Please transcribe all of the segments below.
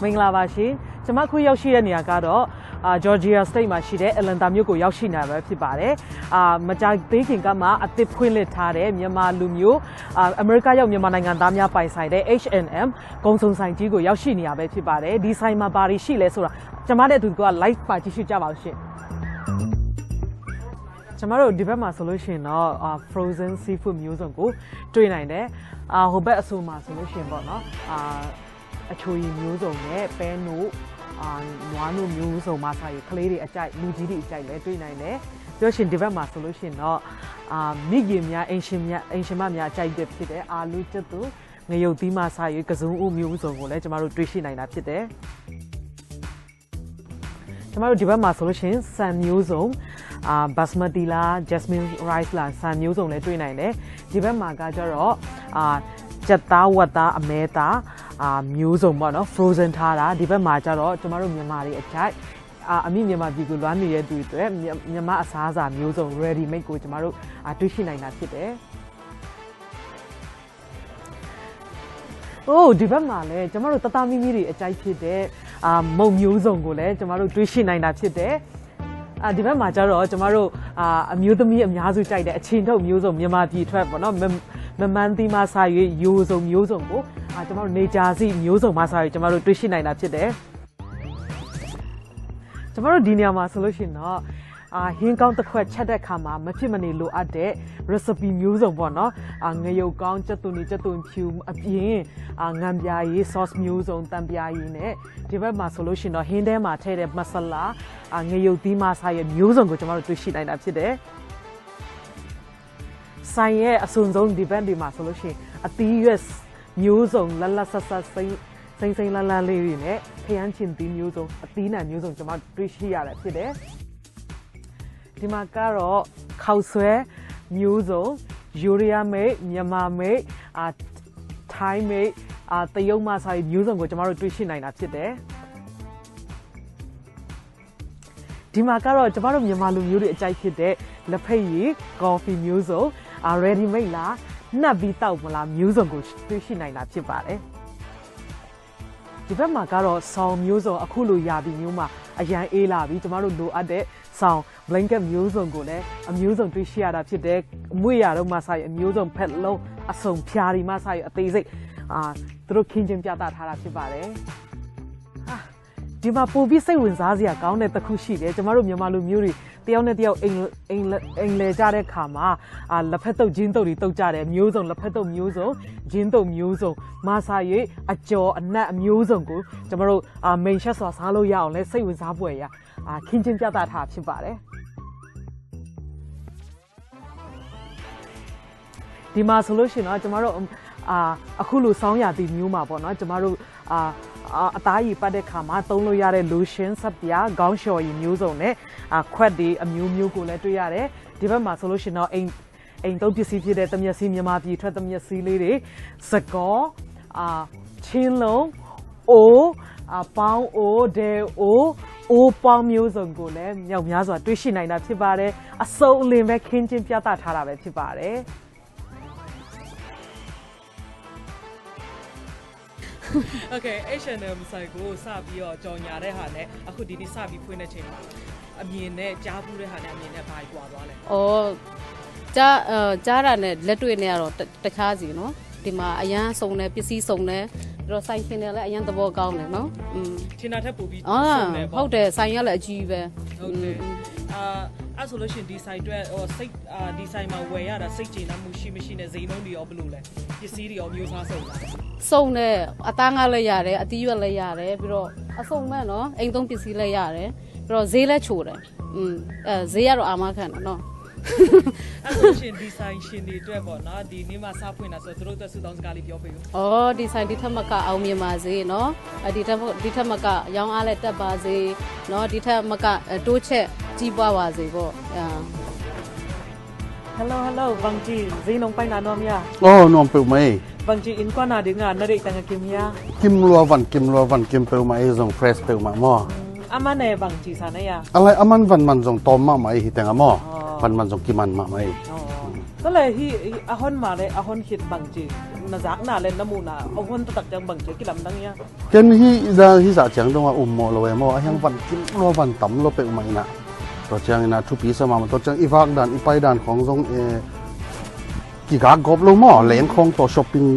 မင်္ဂလာပါရှင်ကျွန်မခုရောက်ရှိတဲ့နေရာကတော့Georgia State မှာရှိတဲ့ Atlanta မြို့ကိုရောက်ရှိနေပါဖြစ်ပါတယ်မကြာသေးခင်ကမှအသစ်ဖွင့်လှစ်ထားတဲ့မြန်မာလူမျိုးအမေရိကရောက်မြန်မာနိုင်ငံသားများပိုင်ဆိုင်တဲ့ H&M ကုန်စုံဆိုင်ကြီးကိုရောက်ရှိနေရပဲဖြစ်ပါတယ်ဒီဆိုင်မှာဘာတွေရှိလဲဆိုတာကျွန်မတို့က live ပါကြည့်ရှုကြပါဦးရှင်ကျွန်တော်တို့ဒီဘက်မှာဆိုလို့ရှိရင်တော့ frozen seafood မျိုးစုံကိုတွေ့နိုင်တယ်ဟိုဘက်အဆိုမှာဆိုလို့ရှိရင်ပေါ့နော်အချိုရည်မျိုးစုံနဲ့ပဲနို့နွားနို့မျိုးစုံမှာဆိုင်ကလေးတွေအကြိုက်လူကြီးတွေအကြိုက်လည်းတွေ့နိုင်တယ်ပြောရှင်ဒီဘက်မှာဆိုလို့ရှိရင်တော့မိခင်များအင်ရှင်မများအကြိုက်တဲ့ဖြစ်တဲ့အာလူကျက်သူငရုတ်သီးမှဆိုင်ကစုံဦးမျိုးစုံကိုလည်းကျွန်တော်တို့တွေ့ရှိနိုင်တာဖြစ်တယ်ကျွန်တော်တို့ဒီဘက်မှာဆိုလို့ရှိရင်ဆန်မျိုးစုံbasmati လား jasmine rice လားဆန်မျိုးစုံလည်းတွေ့နိုင်တယ်ဒီဘက်မှာကကျတော့ကြက်သားဝက်သားအမဲသားမျိုးစုံပေါ့နော် frozen ထားတာဒီဘက်မှာကျတော့ကျမတို့မြန်မာတွေအကြိုက်အမိမြန်မာပြည်ကိုလွမ်းနေတဲ့သူတွေမြန်မာအစားအစာမျိုးစုံ ready made ကိုကျမတို့တွေ့ရှိနိုင်တာဖြစ်တယ်ဒီဘက်မှာလည်းကျမတို့တသားမီမီတွေအကြိုက်ဖြစ်တဲ့မုံမျိုးစုံကိုလည်းကျမတို့တွေ့ရှိနိုင်တာဖြစ်တယ်ဒီဘက်မှာကျတော့ကျမတို့အမျိုးသမီးအများစုကြိုက်တဲ့အချင်းထုတ်မျိုးစုံမြန်မာပြည်ထွက်ပေါ့နော်မမန်းသီးမဆာရွေးရိုးစုံမျိုးစုံကိုကျမတို့နေဂျာစီမျိုးစုံမဆာရွေးကျမတို့တွေ့ရှိနိုင်တာဖြစ်တယ်ကျမတို့ဒီနေရာမှာဆိုလို့ရှိရင်တော့ဟင်းကောင်းတစ်ခွက်ချက်တဲ့ခါမှာမဖြစ်မနေလိုအပ်တဲ့ recipe မျိုးစုံပေါ့နော်ငရုတ်ကောင်းကြက်သွန်ဖြူအပြင်ငံပြားရည် sauce မျိုးစုံတံပြားရည်နဲ့ဒီဘက်မှာဆိုလို့ရှိရင်တော့ဟင်းထဲမှာထည့်တဲ့ masala ငရုတ်သီးမဆာရဲ့မျိုးစုံကိုကျမတို့တွေ့ရှိနိုင်တာဖြစ်တယ်ဆိုင်ရဲ့အစွန်ဆုံးဒီဘက်ဒီမှာဆိုလို့ရှိရင်အသီးရွက်မျိုးစုံလတ်ဆက်စိမ့်လန်းလေးတွေနဲ့ခရမ်းချင်သီးမျိုးစုံအသီးနှံမျိုးစုံကျမတွေ့ရှိရတယ်ဖြစ်တယ်ဒီမှာကတော့ခောက်ဆွဲမျိုးစုံယူရီးယားမိတ်မြန်မာမိတ်ထိုင်းမိတ်တရုတ်မဆာမျိုးစုံကိုကျမတို့တွေ့ရှိနိုင်တာဖြစ်တယ်ဒီမှာကတော့ကျမတို့မြန်မာလူမျိုးတွေအကြိုက်ဖြစ်တဲ့လက်ဖက်ရည် coffee မျိုးစုံready made လားနှက်ပြီးတောက်မလားမျိုးစုံကိုတွေ့ရှိနိုင်တာဖြစ်ပါတယ်ဒီဘက်မှာကတော့ဆောင်းမျိုးစုံအခုလိုရာသီမျိုးမှာအရန်အေးလာပြီးကျမတို့လိုအပ်တဲ့ဆောင်း blanket မျိုးစုံကိုလည်းအမျိုးစုံတွေ့ရှိရတာဖြစ်တယ်အမွေရတော့မှဆိုင်အမျိုးစုံဖက်လုံးအစုံဖြာဒီမှဆိုင်အသေးစိတ်သူတို့ခင်းချင်းပြသထားတာဖြစ်ပါတယ်ဒီမှာပိုပြီးစိတ်ဝင်စားစရာကောင်းတဲ့တစ်ခုရှိတယ်ကျမတို့မြန်မာလူမျိုးတွေတယောက်နဲ့တယောက်အိမ်လဲကြတဲ့ခါမှာလက်ဖက်တုပ်ဂျင်းတုပ်တွေတုပ်ကြတယ်မျိုးစုံလက်ဖက်တုပ်မျိုးစုံဂျင်းတုပ်မျိုးစုံမဆာရွေးအကျော်အနက်အမျိုးစုံကိုကျမတို့မိန်ရှက်စွာစားလို့ရအောင်လဲစိတ်ဝင်စားဖွယ်ရခင်းချင်းပြသထားဖြစ်ပါတယ်ဒီမှာဆိုလို့ရှိရင်တော့ကျမတို့အခုလိုစောင်းရသည့်မျိုးမှာပေါ့နော်ကျမတို့အသားရည်ပတ်တဲ့ခါမှာသုံးလို့ရတဲ့ lotion ဆပ်ပြားခေါင်းလျှော်ရည်မျိုးစုံနဲ့ခွက်တွေအမျိုးမျိုးကိုလည်းတွေ့ရတယ်ဒီဘက်မှာဆိုလို့ရှိရင်တော့အိမ်သုံးပစ္စည်းဖြစ်တဲ့သမယစီမြန်မာပြည်ထွက်သမယစီလေးတွေစကောချင်းလုံးအိုးပေါင်းအိုးဒဲအိုးပေါင်းမျိုးစုံကိုလည်းမြောက်များစွာတွေ့ရှိနိုင်တာဖြစ်ပါတယ်အစုံအလင်ပဲခင်းချင်းပြသထားတာပဲဖြစ်ပါတယ်Okay H&M ဆိုင်ကိုစပြီးတော့ကြော်ညာတဲ့ဟာနဲ့အခုဒီနေ့စပြီးဖွင့်တဲ့ချိန်မှာအမြင်နဲ့ကြားဘူးတဲ့ဟာနဲ့အမြင်နဲ့ဘာကွာသွားလဲကြားတာနဲ့လက်တွေ့နဲ့ကတော့တခြားစီနော်ဒီမှာအရန်စုံတယ်ပစ္စည်းစုံတယ်ပြီးတော့ဆိုင်ရှင်တွေလည်းအရန်သဘောကောင်းတယ်နော်ထင်တာထက်ပိုပြီးစုံတယ်ပေါ့ဟုတ်တယ်ဆိုင်ရလည်းအကြီးပဲဟုတ်တယ်အဲ့ဆိုလို့ရှိရင်ဒီဆိုင်အတွက်စိတ်ဒီဆိုင်မှာဝယ်ရတာစိတ်ကျေနပ်မှုရှိမရှိနဲ့ဈေးနှုန်းတွေရောဘယ်လိုလဲပစ္စည်းတွေရောမျိုးစားစုံလားစုံတယ်အသားငါလည်းရတယ်အသီးရွက်လည်းရတယ်ပြီးတော့အစုံမဲ့နော်အိမ်သုံးပစ္စည်းလည်းရတယ်ပြီးတော့ဈေးလည်းချိုတယ်ဈေးကတော့အာမခံတယ်နော်အဲ့ဆိုရှင်ဒီဆိုင်ရှင်တွေအတွက်ပေါ့နော်ဒီနေ့မှစဖွင့်တာဆိုတော့သူတို့အတွက်စုတောင်းစကားလေးပြောပေးဦးဒီဆိုင်ဒီထက်မကအောင်မြင်ပါစေနော်ဒီထက်မကရောင်းအားလည်းတက်ပါစေနော်ဒီထက်မကတိုးချက်ကြီးပွားပါစေပေါ့Hello Bang Ji Zinong pai na nom ya nom peu mai Bang Ji in kwa na de nga na de tang kim ya kim lo van kim peu mai zong fresh peu ma mo aman ne Bang Ji sa na ya alai aman van man zong tom ma mai hi tang mo van man zong kiman ma mai ก็เลยที่อาฮอนมาเลยอาฮอนคิดบางจีน่าจักน่าเล่นน้ำมูน่ะอาฮอนตักจังบางจีกี่ลำดังเนี้ย Ken hi da hi sa chang dong a mo lo mo a hyang van kim lo van tam lo pe mai na to chang na thu pi sa ma to chang iwak dan ipai dan khong jong ki ga gop lo mo leng khong to shopping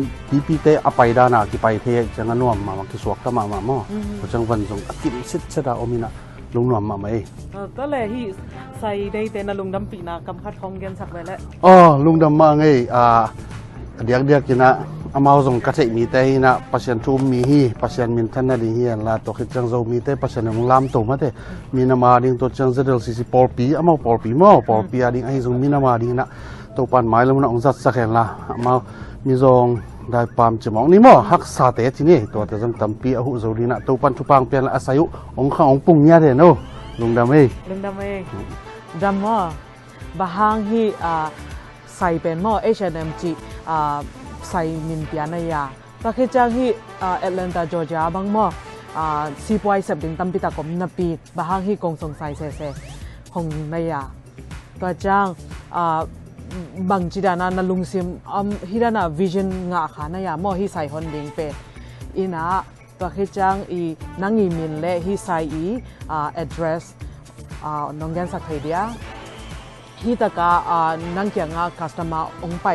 pi te apai da na ki pai the chang anuam ma ki suak ta ma mo to chang van jong akim sit cha da omina lung nuam ma mai ก็เลยที่ใส่ได้แต่นลุงดำปีนากำคัดทองเกนสักไว้แล้ว lung dam ma ngai dia kina amao jong ka thei mi te na pasien tu mi hi pasien min than na ding hi la to khit chang zo mi te pasien ng lam to ma te mi na ma ding to chang zedel si pol pi amao pol pi a ding ai jong mi na ma ding na to pan mai lo na ong zat sa khen la amao mi jong dai pam chemong ni mo hak sa te ti ni to te jong tam pi a hu zo ri na to pan thu pang pen la asayu ong kha ong pung nya de no lung dam ei ลุงดำเองดำว่าบะฮางที่ใส่เป็นหม้อ H&M จีใส่มินเปียนายาตะคิดจังที่แอตแลนตาจอร์เจียบางหม้อซีปวยเสพติงตั้มปิตากรมนาปีบะฮางที่กงสงสัยเซ่ของนายาตัวจังบางจีดานานาลุงซิมฮิดานาวิชั่นงาขานายาหม้อที่ใส่ฮอนดิงเปอีน่าตัวคิดจังอีนังอีมินเล่ที่ใส่address น้องแกนสักเดียฮิตกานังเกียงคัสตอมาองไป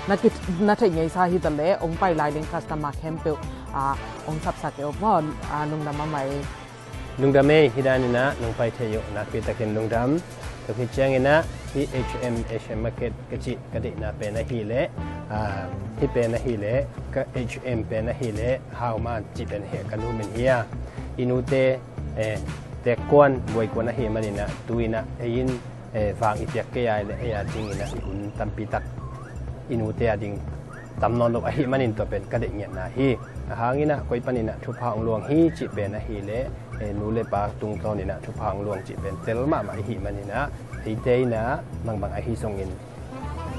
นักเทคนิคสาฮิตเล่องไปไลน์คัสตอมาแคมเปลองสับสักเอวพ่อลุงดำมาใหม่ลุงดำเองฮิดานินะลุงไปเที่ยวนักพิตาเคนลุงดำตัวพิจารณาที่ H&M Market กจิกตินาเป็นนาฮีเล่ที่เป็นนาฮีเล่ก็ H&M เป็นนาฮีเล่ฮาวมาจิเป็นเหตุกันรู้เป็นเฮียอินูเตแต่กวนบวยกวนนาฮีมันนี่นะตุยนะยินฟังอีเปียกเกยเลยจริงนะอินตัมปีตักอินูเตอดิงตำนอนลกอหิมันนินตัวเป็นกระเดเงียนะฮีหางนี้นะคอยปนินะทุพางหลวงฮีจิเป็นนะฮีเละนูเลปาตุงตอนนี้นะทุพางหลวงจิเป็นเตลมาอหิมันนี่นะฮีเตยนะบางอหิทรงอิน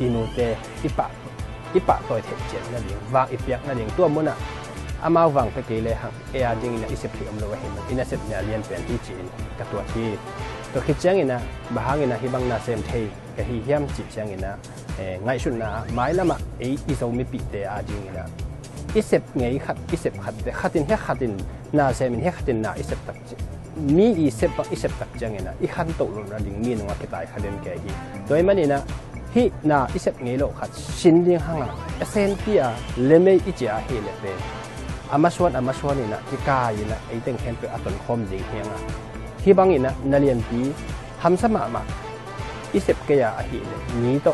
อินูเตอิปะตัวเทเจนนั่นเองวางอีเปียกนั่นเองตัวมุนะอามาวังไปเกยเลยหังจริงนะอิเสพติอมโลกอหิมันอินาเสพเนี่ยเรียนเป็นที่จีนกับตัวที่ตัวคิดจังนะบางนะฮิบังนาเซมเทกับฮิเฮียมจิจังนะง่ายสุดนะไม้ละมาอีโซมิปิเตอาจริงนะอิเสพไงขัดอิเสพขัดแต่ขัดินเฮขัดินนาเซมินเฮขัดินนาอิเสพตักมีอิเสพตักจังนะอีขันโตลงนะดิ่งมีนว่าคิดตายขัดินแก่ฮีโดยมันนี่นะฮินาอิเสพไงโลขัดชินดิ่งห่างเซนที่เลเมอิจาเฮเลเปอามาชวนนี่นะที่กายนะไอเต็งแคนเปอตอนคอมดิ่งเฮียงที่บางอินะนาเรียนปีทำสมามาอิเสพเกียร์ฮีเลยนี้โต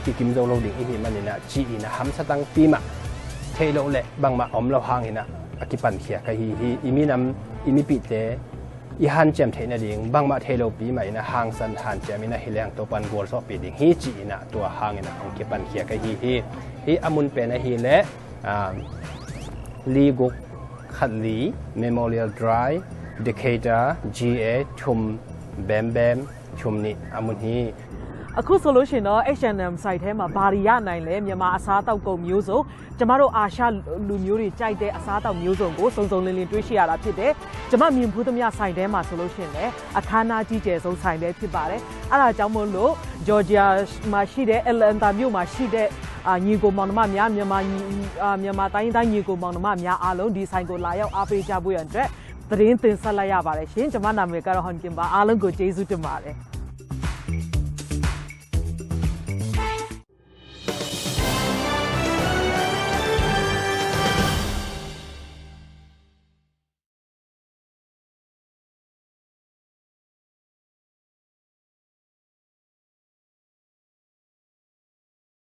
ที่กิมโจโลดิ่งฮีมันนี่นะจีนะทำสตังปีมาเทโลเละบางมาอมเราหางอินะกิปันเขียกับฮีอีมีน้ำอีมีปีเตอีฮันเจมเทนดิ่งบางมาเทโลปีมาอินะหางสันฮันเจมินะฮิเลียงตัวปันกอลสอบปีดิ่งฮีจีนะตัวหางอินะองกิปันเขียกับฮีอามุนเป็นฮีเละลีกุกขัดลีเมโมเรียลไดรเดคเดอร์ GA ชุมแบมชุมนี่อามุนฮีအခုဆိုလို့ရှိရင်တော့ H&M site ထဲမှာဘာတွေရနိုင်လဲမြန်မာအစားအသောက်ကုန်မျိုးစုံကျမတို့အာရှလူမျိုးတွေကြိုက်တဲ့အစားအသောက်မျိုးစုံကိုစုံစုံလင်းလင်းတွေ့ရှိရတာဖြစ်တယ်ကျမမြင်ဖူးသမျှ site ထဲမှာဆိုလို့ရှိရင်လည်းအခမ်းအနားကြီးကျယ်ဆုံး site ပဲဖြစ်ပါတယ်အဲ့ဒါကြောင့်မို့လို့ Georgia မှာရှိတဲ့ Atlanta မြို့မှာရှိတဲ့ညီကိုမောင်နှမများမြန်မာတိုင်းညီကိုမောင်နှမများအားလုံးဒီ site ကိုလာရောက်အားပေးကြဖို့ရန်အတွက်သတင်းတင်ဆက်လိုက်ရပါတယ်ရှင်ကျမနာမည်ကတော့ဟွန်ကင်ပါအားလုံးကိုကျေးဇူးတင်ပါတယ်